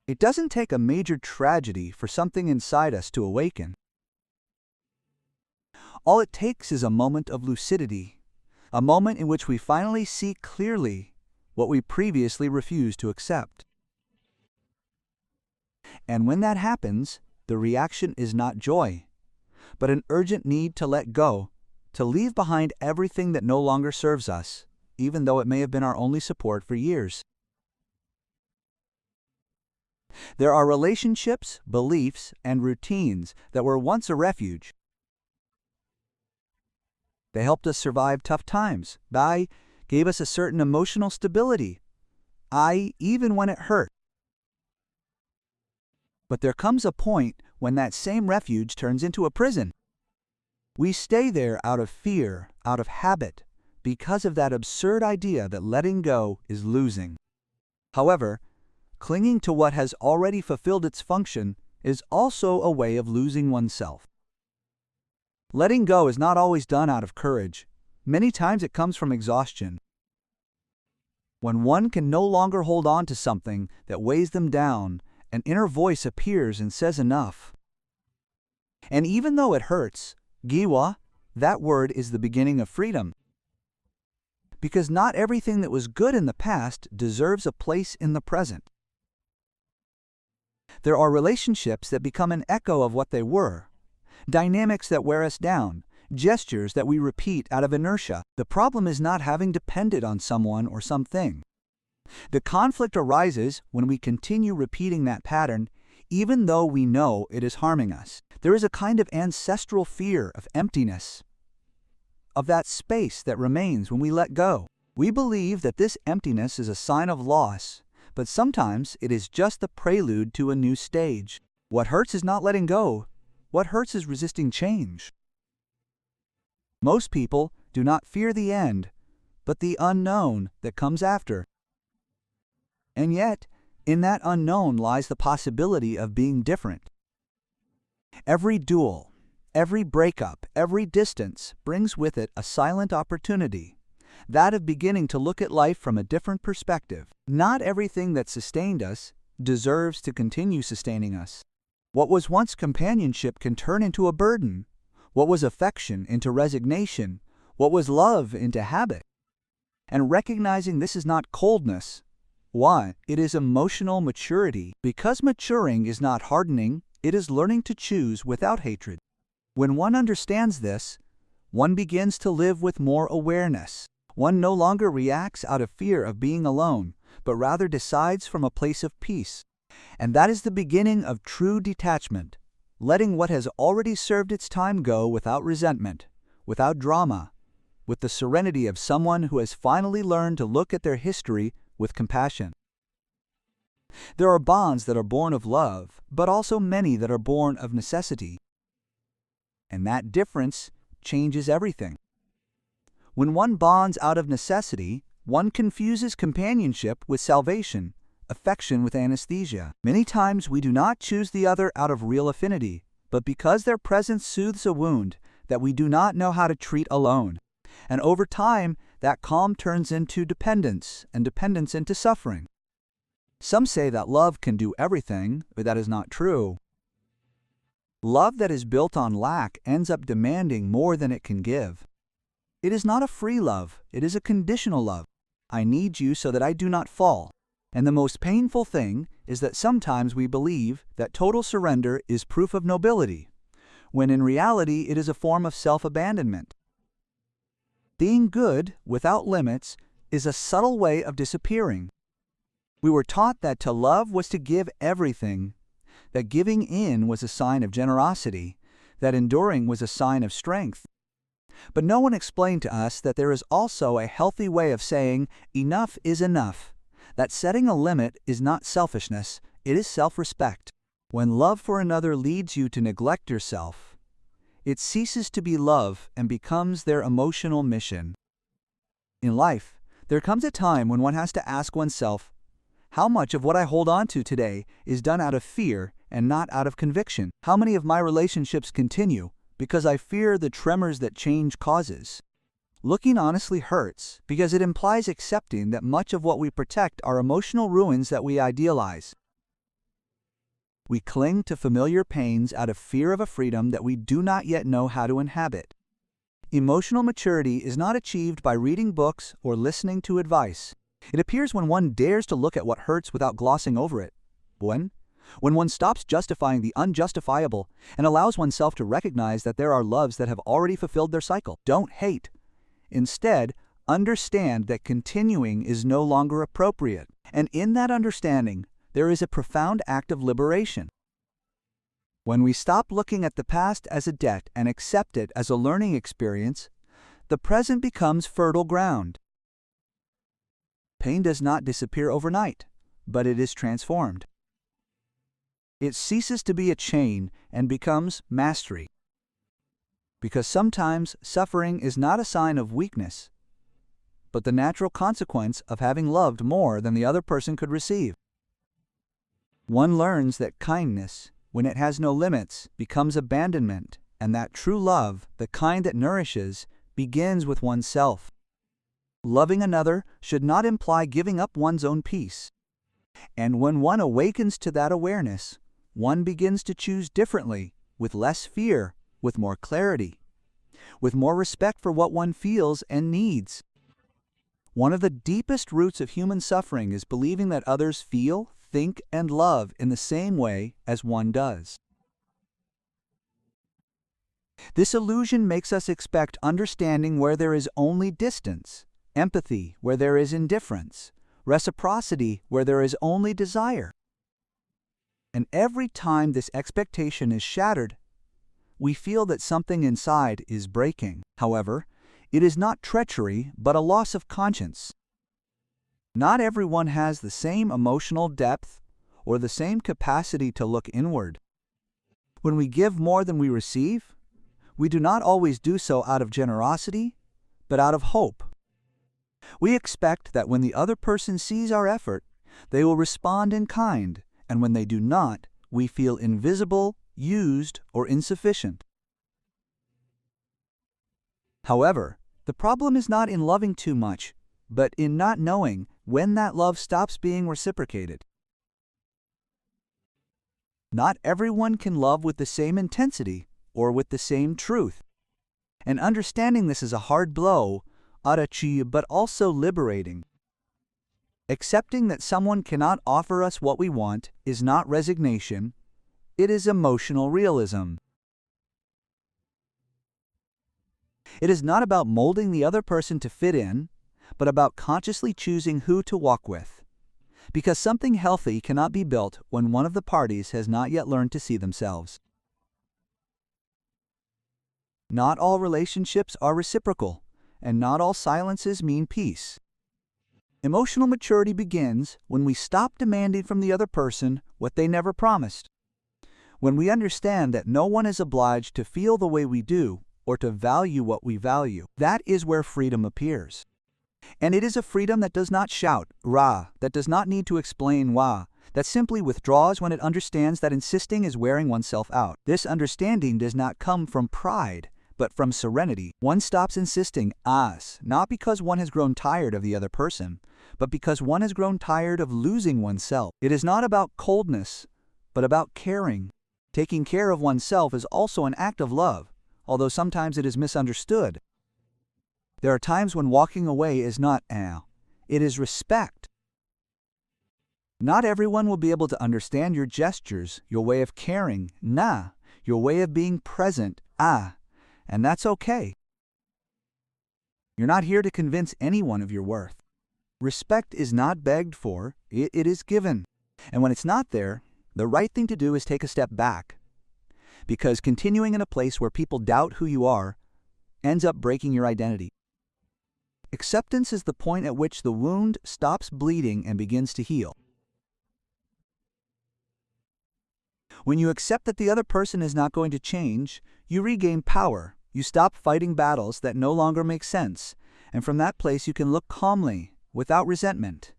It doesn't take a major tragedy for something inside us to awaken. All it takes is a moment of lucidity, a moment in which we finally see clearly what we previously refused to accept. And when that happens, the reaction is not joy, but an urgent need to let go, to leave behind everything that no longer serves us, even though it may have been our only support for years. There are relationships, beliefs, and routines that were once a refuge. They helped us survive tough times. They gave us a certain emotional stability, even when it hurt. But there comes a point when that same refuge turns into a prison. We stay there out of fear, out of habit, because of that absurd idea that letting go is losing. However, clinging to what has already fulfilled its function is also a way of losing oneself. Letting go is not always done out of courage. Many times it comes from exhaustion. When one can no longer hold on to something that weighs them down, an inner voice appears and says enough. And even though it hurts, giwa, that word is the beginning of freedom. Because not everything that was good in the past deserves a place in the present. There are relationships that become an echo of what they were, dynamics that wear us down, gestures that we repeat out of inertia. The problem is not having depended on someone or something. The conflict arises when we continue repeating that pattern, even though we know it is harming us. There is a kind of ancestral fear of emptiness, of that space that remains when we let go. We believe that this emptiness is a sign of loss, but sometimes it is just the prelude to a new stage. What hurts is not letting go. What hurts is resisting change. Most people do not fear the end, but the unknown that comes after. And yet, in that unknown lies the possibility of being different. Every duel, every breakup, every distance brings with it a silent opportunity, that of beginning to look at life from a different perspective. Not everything that sustained us deserves to continue sustaining us. What was once companionship can turn into a burden. What was affection into resignation. What was love into habit. And recognizing this is not coldness. Why? It is emotional maturity. Because maturing is not hardening, it is learning to choose without hatred. When one understands this, one begins to live with more awareness. One no longer reacts out of fear of being alone, but rather decides from a place of peace. And that is the beginning of true detachment, letting what has already served its time go without resentment, without drama, with the serenity of someone who has finally learned to look at their history with compassion. There are bonds that are born of love, but also many that are born of necessity. And that difference changes everything. When one bonds out of necessity, one confuses companionship with salvation, affection with anesthesia. Many times we do not choose the other out of real affinity, but because their presence soothes a wound that we do not know how to treat alone. And over time, that calm turns into dependence, and dependence into suffering. Some say that love can do everything, but that is not true. Love that is built on lack ends up demanding more than it can give. It is not a free love, it is a conditional love. I need you so that I do not fall. And the most painful thing is that sometimes we believe that total surrender is proof of nobility, when in reality it is a form of self-abandonment. Being good, without limits, is a subtle way of disappearing. We were taught that to love was to give everything, that giving in was a sign of generosity, that enduring was a sign of strength. But no one explained to us that there is also a healthy way of saying enough is enough, that setting a limit is not selfishness, it is self-respect. When love for another leads you to neglect yourself, it ceases to be love and becomes their emotional mission. In life, there comes a time when one has to ask oneself, how much of what I hold on to today is done out of fear and not out of conviction? How many of my relationships continue because I fear the tremors that change causes? Looking honestly hurts because it implies accepting that much of what we protect are emotional ruins that we idealize. We cling to familiar pains out of fear of a freedom that we do not yet know how to inhabit. Emotional maturity is not achieved by reading books or listening to advice. It appears when one dares to look at what hurts without glossing over it. When one stops justifying the unjustifiable and allows oneself to recognize that there are loves that have already fulfilled their cycle. Don't hate. Instead, understand that continuing is no longer appropriate. And in that understanding, there is a profound act of liberation. When we stop looking at the past as a debt and accept it as a learning experience, the present becomes fertile ground. Pain does not disappear overnight, but it is transformed. It ceases to be a chain and becomes mastery. Because sometimes suffering is not a sign of weakness, but the natural consequence of having loved more than the other person could receive. One learns that kindness, when it has no limits, becomes abandonment, and that true love, the kind that nourishes, begins with oneself. Loving another should not imply giving up one's own peace. And when one awakens to that awareness, one begins to choose differently, with less fear, with more clarity, with more respect for what one feels and needs. One of the deepest roots of human suffering is believing that others feel, think, and love in the same way as one does. This illusion makes us expect understanding where there is only distance, empathy where there is indifference, reciprocity where there is only desire. And every time this expectation is shattered, we feel that something inside is breaking. However, it is not treachery, but a loss of conscience. Not everyone has the same emotional depth or the same capacity to look inward. When we give more than we receive, we do not always do so out of generosity, but out of hope. We expect that when the other person sees our effort, they will respond in kind, and when they do not, we feel invisible, used, or insufficient. However, the problem is not in loving too much, but in not knowing when that love stops being reciprocated. Not everyone can love with the same intensity or with the same truth. And understanding this is a hard blow, arachi, but also liberating. Accepting that someone cannot offer us what we want is not resignation, it is emotional realism. It is not about molding the other person to fit in, but about consciously choosing who to walk with. Because something healthy cannot be built when one of the parties has not yet learned to see themselves. Not all relationships are reciprocal, and not all silences mean peace. Emotional maturity begins when we stop demanding from the other person what they never promised. When we understand that no one is obliged to feel the way we do or to value what we value, that is where freedom appears. And it is a freedom that does not shout, ra, that does not need to explain wa, that simply withdraws when it understands that insisting is wearing oneself out. This understanding does not come from pride, but from serenity. One stops insisting as, not because one has grown tired of the other person, but because one has grown tired of losing oneself. It is not about coldness, but about caring. Taking care of oneself is also an act of love, although sometimes it is misunderstood. There are times when walking away is not it is respect. Not everyone will be able to understand your gestures, your way of caring, your way of being present, and that's okay. You're not here to convince anyone of your worth. Respect is not begged for, it is given. And when it's not there, the right thing to do is take a step back. Because continuing in a place where people doubt who you are ends up breaking your identity. Acceptance is the point at which the wound stops bleeding and begins to heal. When you accept that the other person is not going to change, you regain power. You stop fighting battles that no longer make sense, and from that place you can look calmly, without resentment,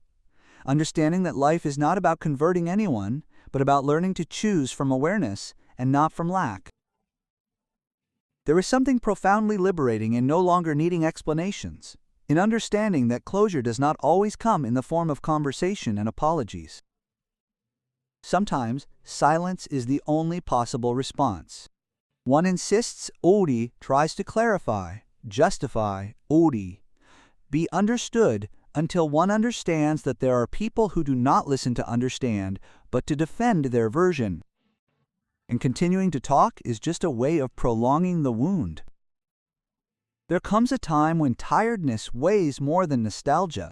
understanding that life is not about converting anyone, but about learning to choose from awareness and not from lack. There is something profoundly liberating in no longer needing explanations, in understanding that closure does not always come in the form of conversation and apologies. Sometimes, silence is the only possible response. One insists, Odi tries to clarify, justify, Odi. Be understood until one understands that there are people who do not listen to understand, but to defend their version. And continuing to talk is just a way of prolonging the wound. There comes a time when tiredness weighs more than nostalgia.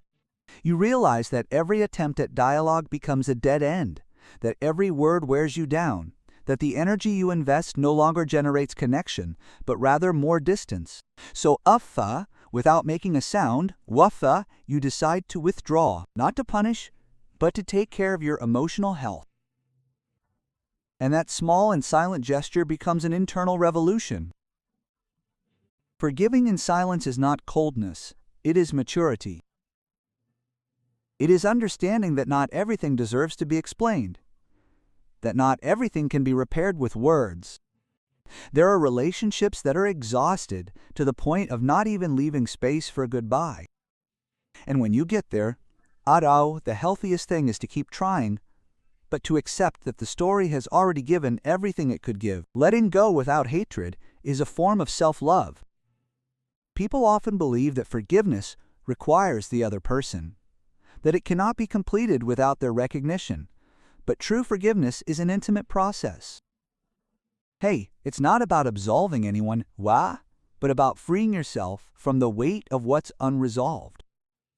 You realize that every attempt at dialogue becomes a dead end, that every word wears you down, that the energy you invest no longer generates connection, but rather more distance. So uffa, without making a sound, wuffa, you decide to withdraw, not to punish, but to take care of your emotional health. And that small and silent gesture becomes an internal revolution. Forgiving in silence is not coldness, it is maturity. It is understanding that not everything deserves to be explained, that not everything can be repaired with words. There are relationships that are exhausted to the point of not even leaving space for a goodbye. And when you get there, arau, the healthiest thing is to keep trying, but to accept that the story has already given everything it could give. Letting go without hatred is a form of self-love. People often believe that forgiveness requires the other person, that it cannot be completed without their recognition. But true forgiveness is an intimate process. Hey, it's not about absolving anyone, but about freeing yourself from the weight of what's unresolved.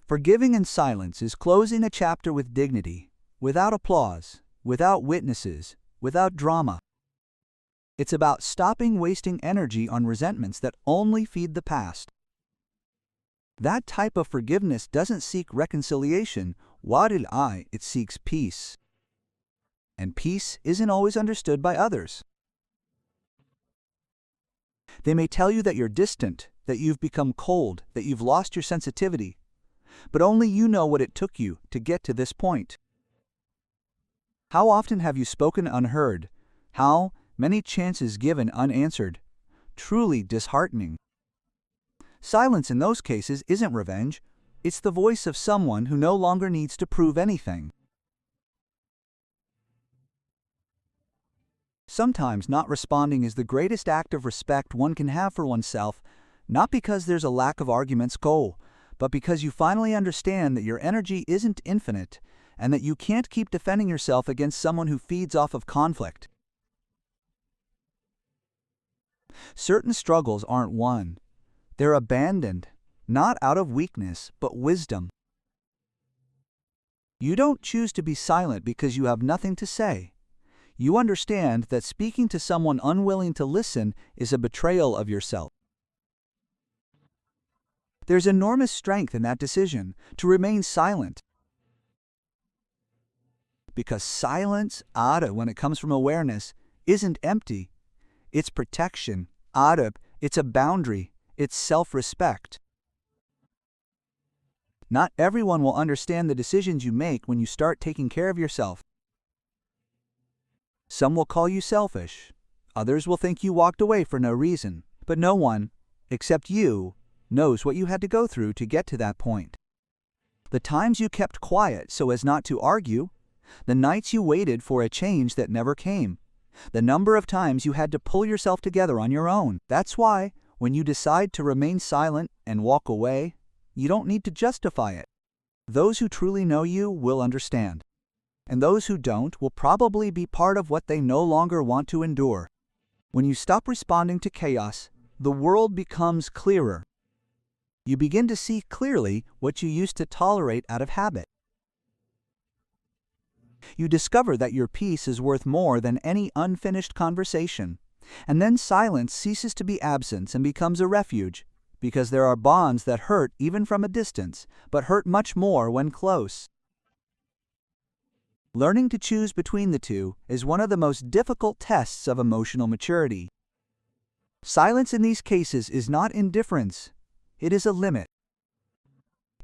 Forgiving in silence is closing a chapter with dignity, without applause, without witnesses, without drama. It's about stopping wasting energy on resentments that only feed the past. That type of forgiveness doesn't seek reconciliation, it seeks peace. And peace isn't always understood by others. They may tell you that you're distant, that you've become cold, that you've lost your sensitivity, but only you know what it took you to get to this point. How often have you spoken unheard? How many chances given unanswered? Truly disheartening. Silence in those cases isn't revenge, it's the voice of someone who no longer needs to prove anything. Sometimes not responding is the greatest act of respect one can have for oneself, not because there's a lack of arguments but because you finally understand that your energy isn't infinite and that you can't keep defending yourself against someone who feeds off of conflict. Certain struggles aren't won. They're abandoned, not out of weakness, but wisdom. You don't choose to be silent because you have nothing to say. You understand that speaking to someone unwilling to listen is a betrayal of yourself. There's enormous strength in that decision, to remain silent. Because silence, when it comes from awareness, isn't empty. It's protection, it's a boundary, it's self-respect. Not everyone will understand the decisions you make when you start taking care of yourself. Some will call you selfish. Others will think you walked away for no reason. But no one, except you, knows what you had to go through to get to that point. The times you kept quiet so as not to argue, the nights you waited for a change that never came, the number of times you had to pull yourself together on your own. That's why, when you decide to remain silent and walk away, you don't need to justify it. Those who truly know you will understand. And those who don't will probably be part of what they no longer want to endure. When you stop responding to chaos, the world becomes clearer. You begin to see clearly what you used to tolerate out of habit. You discover that your peace is worth more than any unfinished conversation, and then silence ceases to be absence and becomes a refuge, because there are bonds that hurt even from a distance, but hurt much more when close. Learning to choose between the two is one of the most difficult tests of emotional maturity. Silence in these cases is not indifference, it is a limit.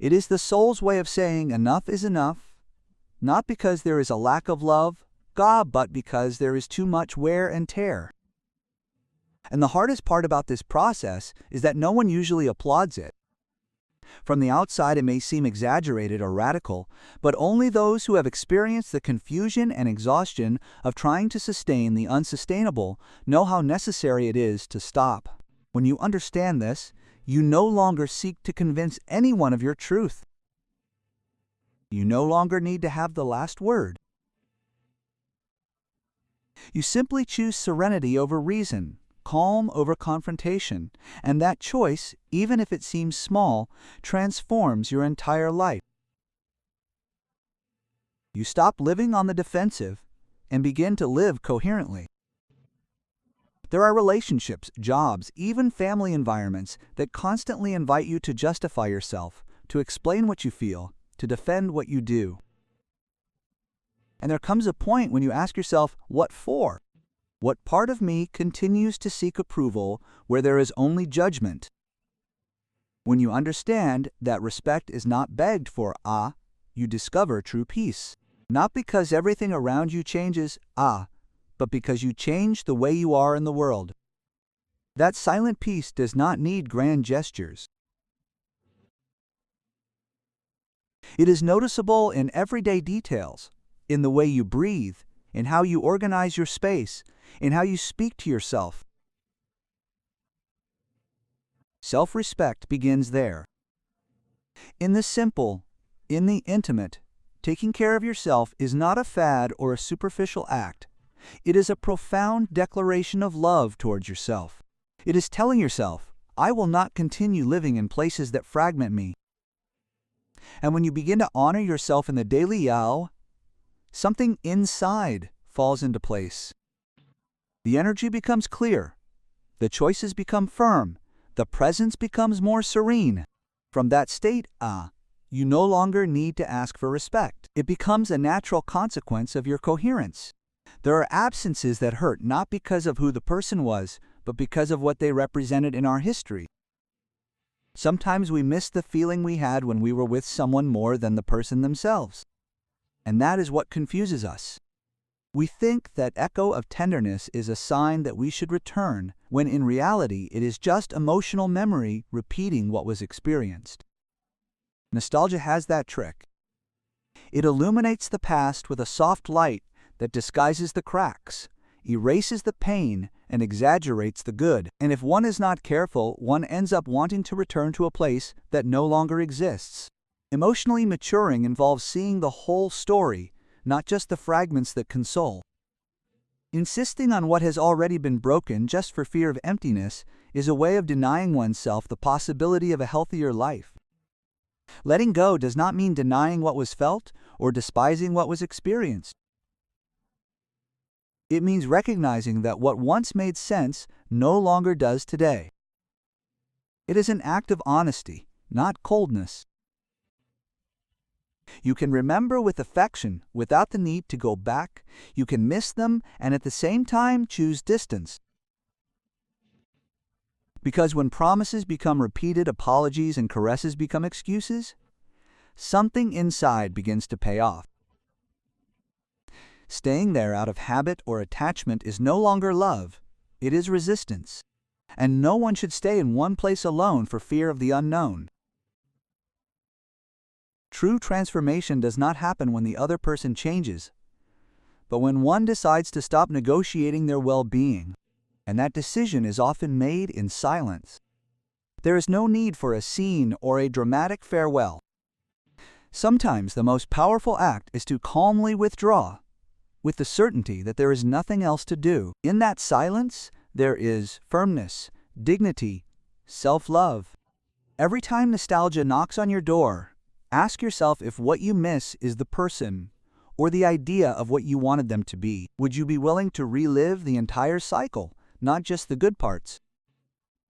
It is the soul's way of saying enough is enough, not because there is a lack of love, but because there is too much wear and tear. And the hardest part about this process is that no one usually applauds it. From the outside, it may seem exaggerated or radical, but only those who have experienced the confusion and exhaustion of trying to sustain the unsustainable know how necessary it is to stop. When you understand this, you no longer seek to convince anyone of your truth. You no longer need to have the last word. You simply choose serenity over reason, calm over confrontation, and that choice, even if it seems small, transforms your entire life. You stop living on the defensive and begin to live coherently. There are relationships, jobs, even family environments that constantly invite you to justify yourself, to explain what you feel, to defend what you do. And there comes a point when you ask yourself, what for? What part of me continues to seek approval where there is only judgment? When you understand that respect is not begged for, you discover true peace. Not because everything around you changes, but because you change the way you are in the world. That silent peace does not need grand gestures. It is noticeable in everyday details, in the way you breathe, in how you organize your space, in how you speak to yourself. Self-respect begins there. In the simple, in the intimate, taking care of yourself is not a fad or a superficial act. It is a profound declaration of love towards yourself. It is telling yourself, I will not continue living in places that fragment me. And when you begin to honor yourself in the daily yao, something inside falls into place. The energy becomes clear. The choices become firm. The presence becomes more serene. From that state, you no longer need to ask for respect. It becomes a natural consequence of your coherence. There are absences that hurt not because of who the person was, but because of what they represented in our history. Sometimes we miss the feeling we had when we were with someone more than the person themselves. And that is what confuses us. We think that echo of tenderness is a sign that we should return, when in reality it is just emotional memory repeating what was experienced. Nostalgia has that trick. It illuminates the past with a soft light that disguises the cracks, erases the pain, and exaggerates the good. And if one is not careful, one ends up wanting to return to a place that no longer exists. Emotionally maturing involves seeing the whole story, not just the fragments that console. Insisting on what has already been broken just for fear of emptiness is a way of denying oneself the possibility of a healthier life. Letting go does not mean denying what was felt or despising what was experienced. It means recognizing that what once made sense no longer does today. It is an act of honesty, not coldness. You can remember with affection without the need to go back. You can miss them and at the same time choose distance. Because when promises become repeated apologies and caresses become excuses, something inside begins to pay off. Staying there out of habit or attachment is no longer love, it is resistance. And no one should stay in one place alone for fear of the unknown. True transformation does not happen when the other person changes, but when one decides to stop negotiating their well-being, and that decision is often made in silence. There is no need for a scene or a dramatic farewell. Sometimes the most powerful act is to calmly withdraw, with the certainty that there is nothing else to do. In that silence, there is firmness, dignity, self-love. Every time nostalgia knocks on your door, ask yourself if what you miss is the person or the idea of what you wanted them to be. Would you be willing to relive the entire cycle, not just the good parts?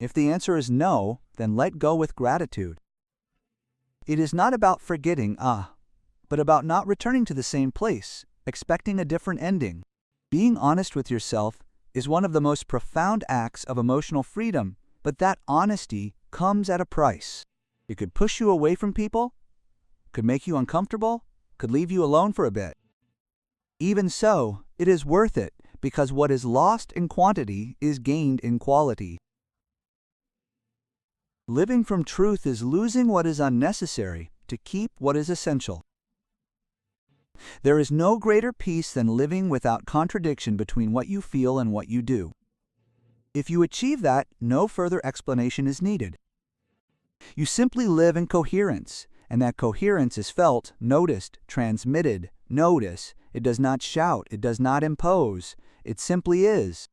If the answer is no, then let go with gratitude. It is not about forgetting, but about not returning to the same place, expecting a different ending. Being honest with yourself is one of the most profound acts of emotional freedom, but that honesty comes at a price. It could push you away from people, could make you uncomfortable, could leave you alone for a bit. Even so, it is worth it because what is lost in quantity is gained in quality. Living from truth is losing what is unnecessary to keep what is essential. There is no greater peace than living without contradiction between what you feel and what you do. If you achieve that, no further explanation is needed. You simply live in coherence, and that coherence is felt, noticed, transmitted. Notice, it does not shout, it does not impose, it simply is.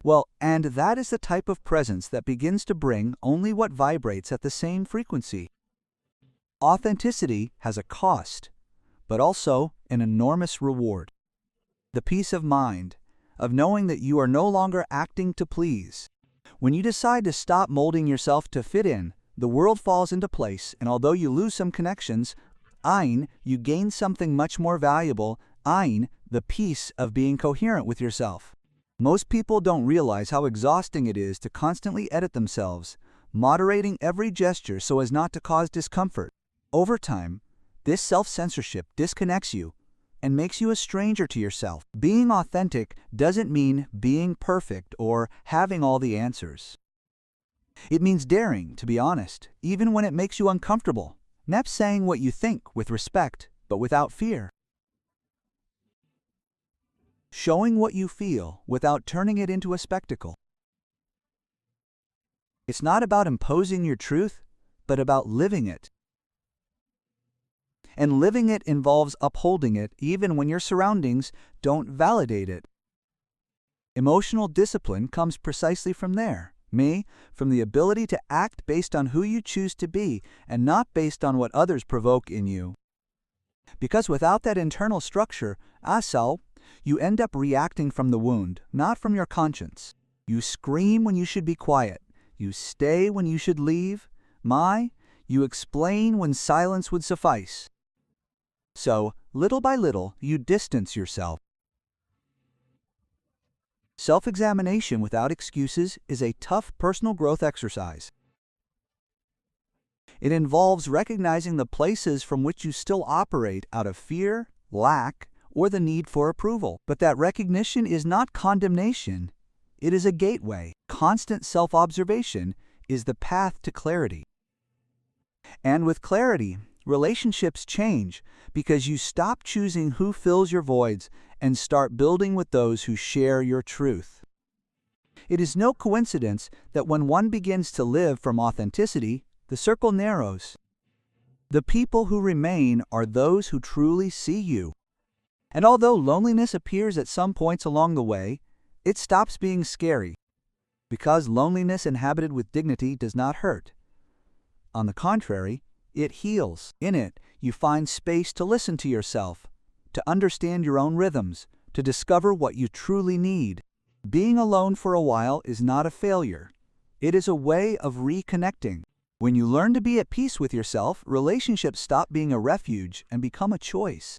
Well, and that is the type of presence that begins to bring only what vibrates at the same frequency. Authenticity has a cost, but also an enormous reward. The peace of mind, of knowing that you are no longer acting to please. When you decide to stop molding yourself to fit in, the world falls into place, and although you lose some connections, you gain something much more valuable, the peace of being coherent with yourself. Most people don't realize how exhausting it is to constantly edit themselves, moderating every gesture so as not to cause discomfort. Over time, this self-censorship disconnects you and makes you a stranger to yourself. Being authentic doesn't mean being perfect or having all the answers. It means daring to be honest, even when it makes you uncomfortable. Not saying what you think with respect, but without fear. Showing what you feel without turning it into a spectacle. It's not about imposing your truth, but about living it. And living it involves upholding it even when your surroundings don't validate it. Emotional discipline comes precisely from there. From the ability to act based on who you choose to be and not based on what others provoke in you. Because without that internal structure, you end up reacting from the wound, not from your conscience. You scream when you should be quiet. You stay when you should leave. You explain when silence would suffice. So, little by little, you distance yourself. Self-examination without excuses is a tough personal growth exercise. It involves recognizing the places from which you still operate out of fear, lack, or the need for approval. But that recognition is not condemnation. It is a gateway. Constant self-observation is the path to clarity. And with clarity, relationships change because you stop choosing who fills your voids and start building with those who share your truth. It is no coincidence that when one begins to live from authenticity, the circle narrows. The people who remain are those who truly see you. And although loneliness appears at some points along the way, it stops being scary, because loneliness inhabited with dignity does not hurt. On the contrary, it heals. In it, you find space to listen to yourself, to understand your own rhythms, to discover what you truly need. Being alone for a while is not a failure. It is a way of reconnecting. When you learn to be at peace with yourself, relationships stop being a refuge and become a choice.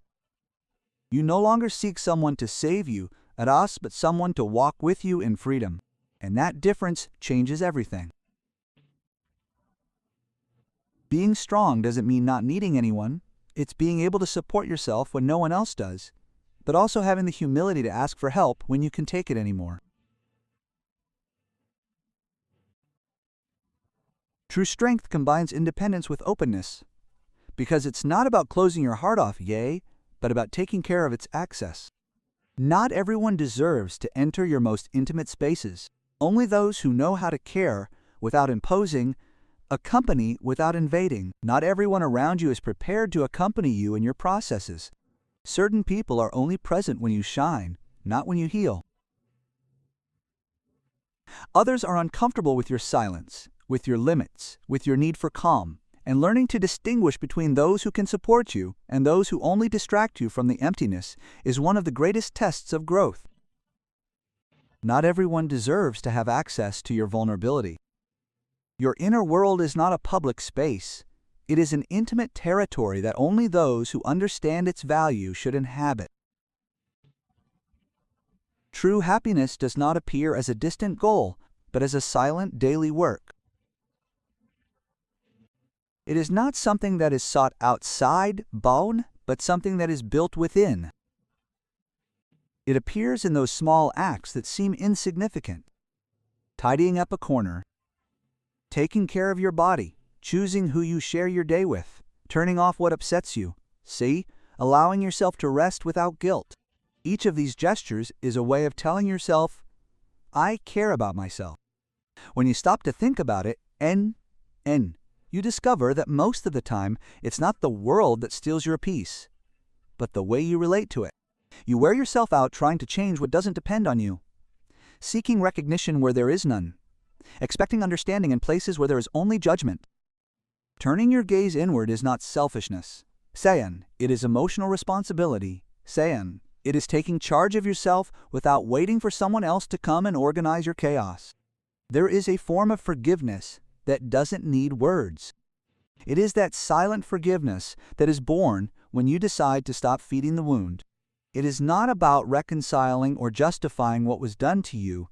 You no longer seek someone to save you, but someone to walk with you in freedom. And that difference changes everything. Being strong doesn't mean not needing anyone. It's being able to support yourself when no one else does, but also having the humility to ask for help when you can take it anymore. True strength combines independence with openness, because it's not about closing your heart off, but about taking care of its access. Not everyone deserves to enter your most intimate spaces. Only those who know how to care without imposing, accompany without invading. Not everyone around you is prepared to accompany you in your processes. Certain people are only present when you shine, not when you heal. Others are uncomfortable with your silence, with your limits, with your need for calm, and learning to distinguish between those who can support you and those who only distract you from the emptiness is one of the greatest tests of growth. Not everyone deserves to have access to your vulnerability. Your inner world is not a public space. It is an intimate territory that only those who understand its value should inhabit. True happiness does not appear as a distant goal, but as a silent daily work. It is not something that is sought outside, but something that is built within. It appears in those small acts that seem insignificant. Tidying up a corner, Taking care of your body, choosing who you share your day with, turning off what upsets you. See? Allowing yourself to rest without guilt. Each of these gestures is a way of telling yourself, I care about myself. When you stop to think about it, you discover that most of the time it's not the world that steals your peace, but the way you relate to it. You wear yourself out trying to change what doesn't depend on you, seeking recognition where there is none, expecting understanding in places where there is only judgment. Turning your gaze inward is not selfishness. It is emotional responsibility. It is taking charge of yourself without waiting for someone else to come and organize your chaos. There is a form of forgiveness that doesn't need words. It is that silent forgiveness that is born when you decide to stop feeding the wound. It is not about reconciling or justifying what was done to you,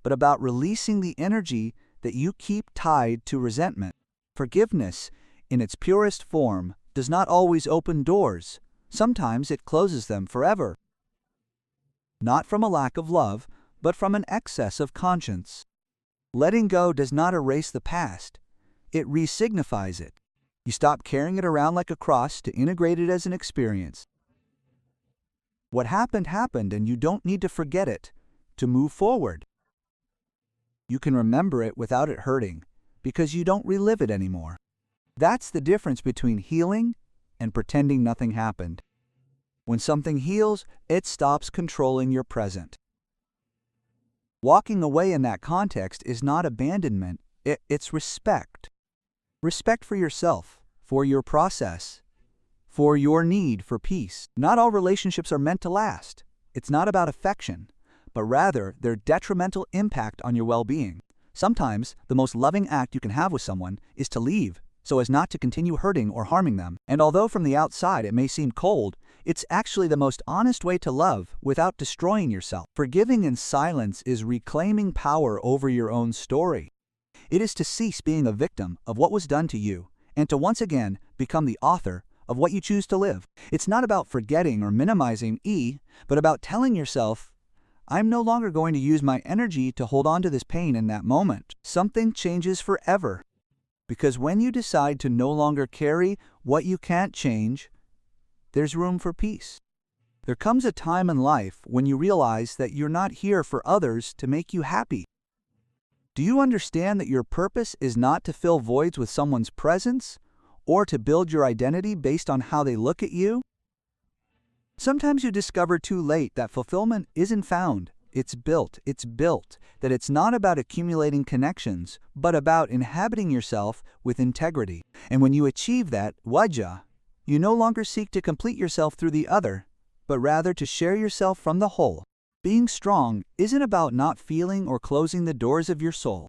but about releasing the energy that you keep tied to resentment. Forgiveness, in its purest form, does not always open doors. Sometimes it closes them forever. Not from a lack of love, but from an excess of conscience. Letting go does not erase the past. It resignifies it. You stop carrying it around like a cross to integrate it as an experience. What happened happened, and you don't need to forget it to move forward. You can remember it without it hurting, because you don't relive it anymore. That's the difference between healing and pretending nothing happened. When something heals, it stops controlling your present. Walking away in that context is not abandonment, it's respect. Respect for yourself, for your process, for your need for peace. Not all relationships are meant to last. It's not about affection, but rather their detrimental impact on your well-being. Sometimes, the most loving act you can have with someone is to leave, so as not to continue hurting or harming them. And although from the outside it may seem cold, it's actually the most honest way to love without destroying yourself. Forgiving in silence is reclaiming power over your own story. It is to cease being a victim of what was done to you and to once again become the author of what you choose to live. It's not about forgetting or minimizing but about telling yourself, I'm no longer going to use my energy to hold on to this pain in that moment. Something changes forever. Because when you decide to no longer carry what you can't change, there's room for peace. There comes a time in life when you realize that you're not here for others to make you happy. Do you understand that your purpose is not to fill voids with someone's presence or to build your identity based on how they look at you? Sometimes you discover too late that fulfillment isn't found. It's built, that it's not about accumulating connections, but about inhabiting yourself with integrity. And when you achieve that, wajah, you no longer seek to complete yourself through the other, but rather to share yourself from the whole. Being strong isn't about not feeling or closing the doors of your soul.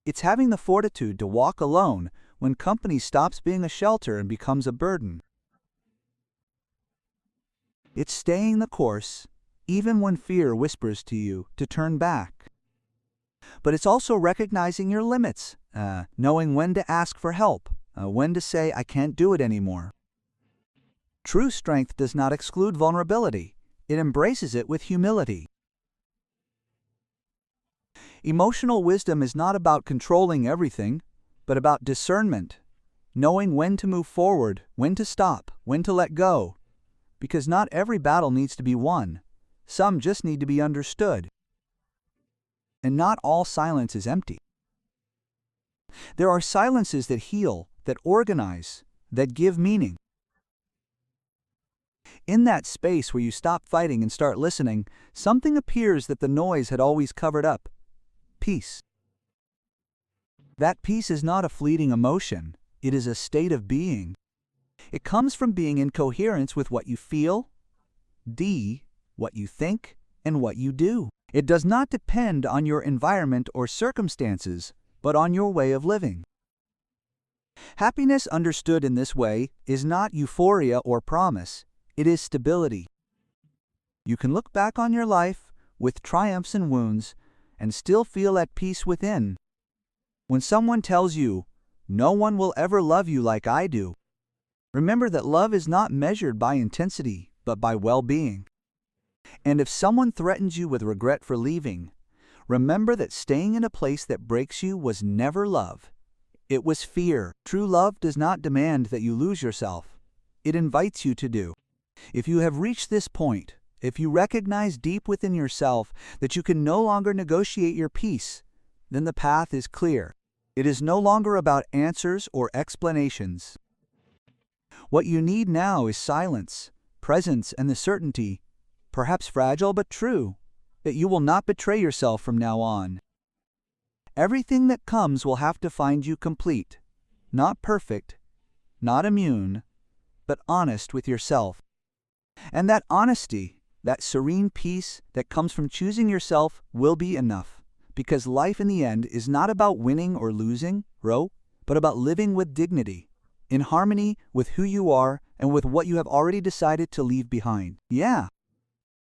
It's having the fortitude to walk alone when company stops being a shelter and becomes a burden. It's staying the course, even when fear whispers to you to turn back. But it's also recognizing your limits, knowing when to ask for help, when to say, I can't do it anymore. True strength does not exclude vulnerability. It embraces it with humility. Emotional wisdom is not about controlling everything, but about discernment, knowing when to move forward, when to stop, when to let go. Because not every battle needs to be won. Some just need to be understood. And not all silence is empty. There are silences that heal, that organize, that give meaning. In that space where you stop fighting and start listening, something appears that the noise had always covered up. Peace. That peace is not a fleeting emotion. It is a state of being. It comes from being in coherence with what you feel, what you think, and what you do. It does not depend on your environment or circumstances, but on your way of living. Happiness understood in this way is not euphoria or promise. It is stability. You can look back on your life with triumphs and wounds and still feel at peace within. When someone tells you, no one will ever love you like I do, remember that love is not measured by intensity, but by well-being. And if someone threatens you with regret for leaving, Remember that staying in a place that breaks you was never love. It was fear. True love does not demand that you lose yourself. It invites you to do. If you have reached this point, if you recognize deep within yourself that you can no longer negotiate your peace, then the path is clear. It is no longer about answers or explanations. What you need now is silence, presence, and the certainty, perhaps fragile but true, that you will not betray yourself from now on. Everything that comes will have to find you complete, not perfect, not immune, but honest with yourself. And that honesty, that serene peace that comes from choosing yourself will be enough, because life in the end is not about winning or losing, but about living with dignity, in harmony with who you are and with what you have already decided to leave behind. Yeah,